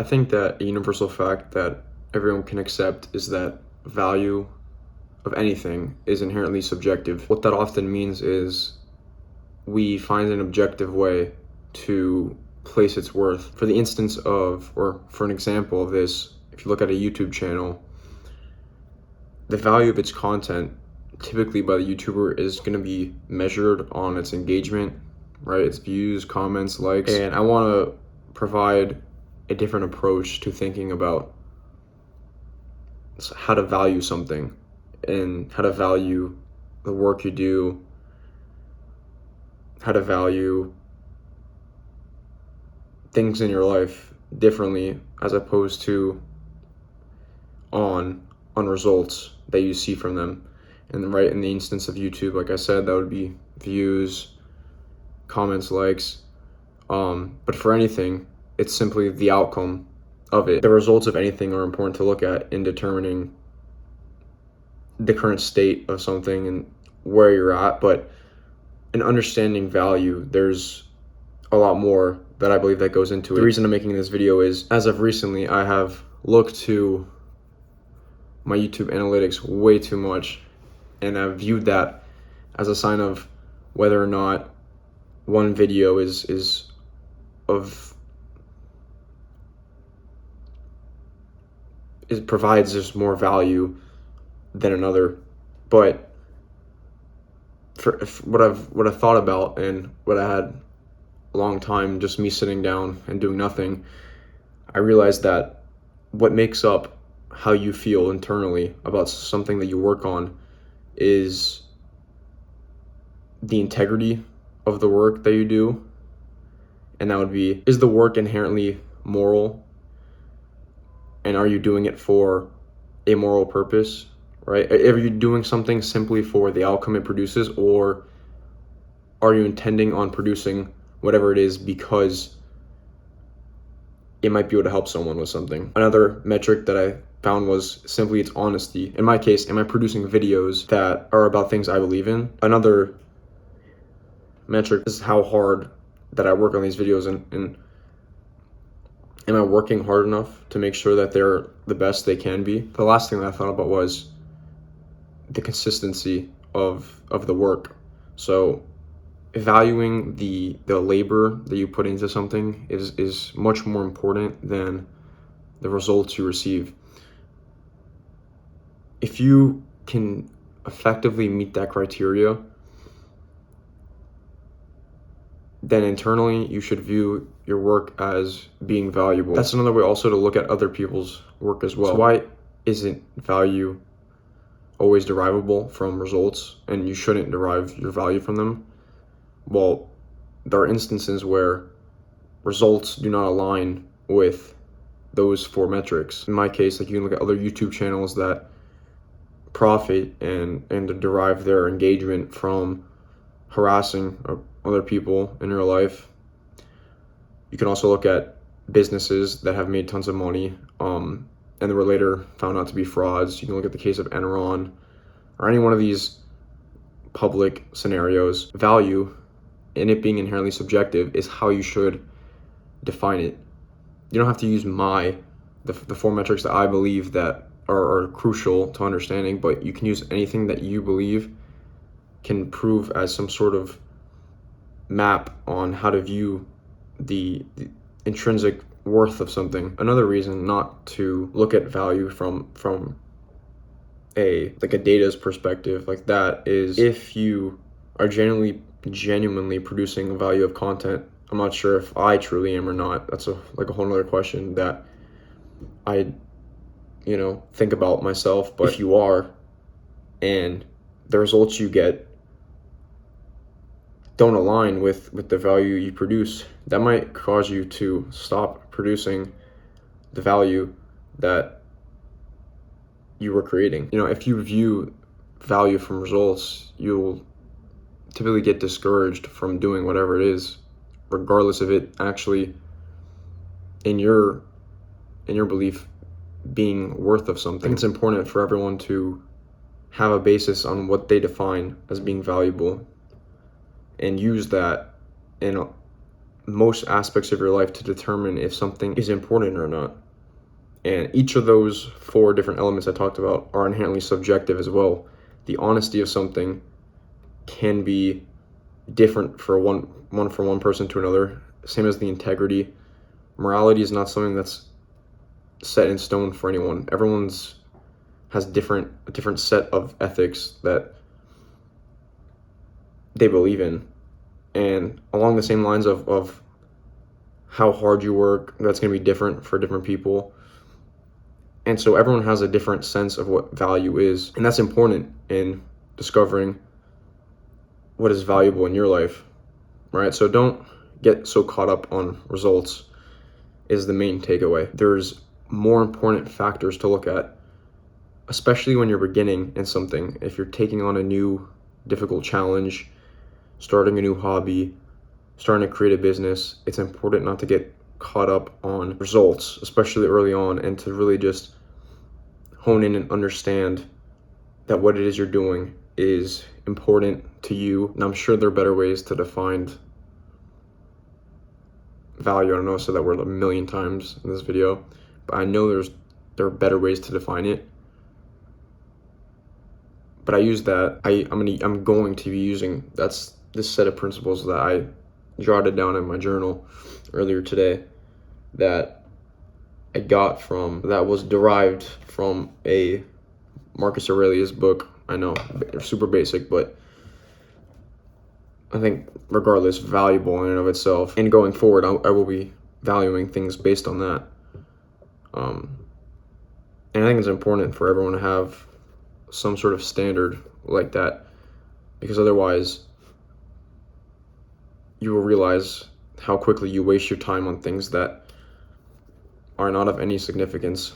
I think that a universal fact that everyone can accept is that value of anything is inherently subjective. What that often means is we find an objective way to place its worth. For the instance of, or for an example of this, if you look at a YouTube channel, the value of its content typically by the YouTuber is going to be measured on its engagement, right? Its views, comments, likes. And I want to provide a different approach to thinking about how to value something and how to value the work you do, how to value things in your life differently as opposed to on results that you see from them. And right in the instance of YouTube, like I said, that would be views, comments, likes. But for anything, it's simply the outcome of it. The results of anything are important to look at in determining the current state of something and where you're at. But in understanding value, there's a lot more that I believe that goes into it. The reason I'm making this video is, as of recently, I have looked to my YouTube analytics way too much, and I've viewed that as a sign of whether or not one video is it provides just more value than another. But for what I've thought about and what I had a long time just me sitting down and doing nothing, I realized that what makes up how you feel internally about something that you work on is the integrity of the work that you do. And that would be, is the work inherently moral? And are you doing it for a moral purpose, right? Are you doing something simply for the outcome it produces, or are you intending on producing whatever it is because it might be able to help someone with something? Another metric that I found was simply its honesty. In my case, am I producing videos that are about things I believe in? Another metric is how hard that I work on these videos, and am I working hard enough to make sure that they're the best they can be? The last thing that I thought about was the consistency of the work. So valuing the labor that you put into something is much more important than the results you receive. If you can effectively meet that criteria, then internally you should view your work as being valuable. That's another way also to look at other people's work as well. So why isn't value always derivable from results, and you shouldn't derive your value from them? Well, there are instances where results do not align with those four metrics. In my case, like, you can look at other YouTube channels that profit and derive their engagement from harassing other people in your life. You can also look at businesses that have made tons of money and they were later found out to be frauds. You can look at the case of Enron or any one of these public scenarios. Value, and it being inherently subjective, is how you should define it. You don't have to use the four metrics that I believe that are crucial to understanding, but you can use anything that you believe can prove as some sort of map on how to view the intrinsic worth of something. Another reason not to look at value from a data's perspective like that is, if you are genuinely producing value of content. I'm not sure if I truly am or not. That's a whole other question that I think about myself. But if you are, and the results you get don't align with the value you produce, that might cause you to stop producing the value that you were creating. If you view value from results, you'll typically get discouraged from doing whatever it is, regardless of it actually, in your belief, being worth of something. I think it's important for everyone to have a basis on what they define as being valuable and use that in most aspects of your life to determine if something is important or not. And each of those 4 different elements I talked about are inherently subjective as well. The honesty of something can be different for one person to another, same as the integrity. Morality is not something that's set in stone for anyone. Everyone's has a different set of ethics that they believe in. And along the same lines of how hard you work, that's going to be different for different people. And so everyone has a different sense of what value is. And that's important in discovering what is valuable in your life, right? So don't get so caught up on results is the main takeaway. There's more important factors to look at, especially when you're beginning in something. If you're taking on a new difficult challenge, starting a new hobby, starting to create a business, it's important not to get caught up on results, especially early on, and to really just hone in and understand that what it is you're doing is important to you. And I'm sure there are better ways to define value. I don't know if I said that word a million times in this video, but I know there are better ways to define it. But I use that. I'm going to be using this set of principles that I jotted down in my journal earlier today, that I got from, that was derived from a Marcus Aurelius book. I know, super basic, but I think regardless, valuable in and of itself. And going forward, I will be valuing things based on that. And I think it's important for everyone to have some sort of standard like that, because otherwise you will realize how quickly you waste your time on things that are not of any significance.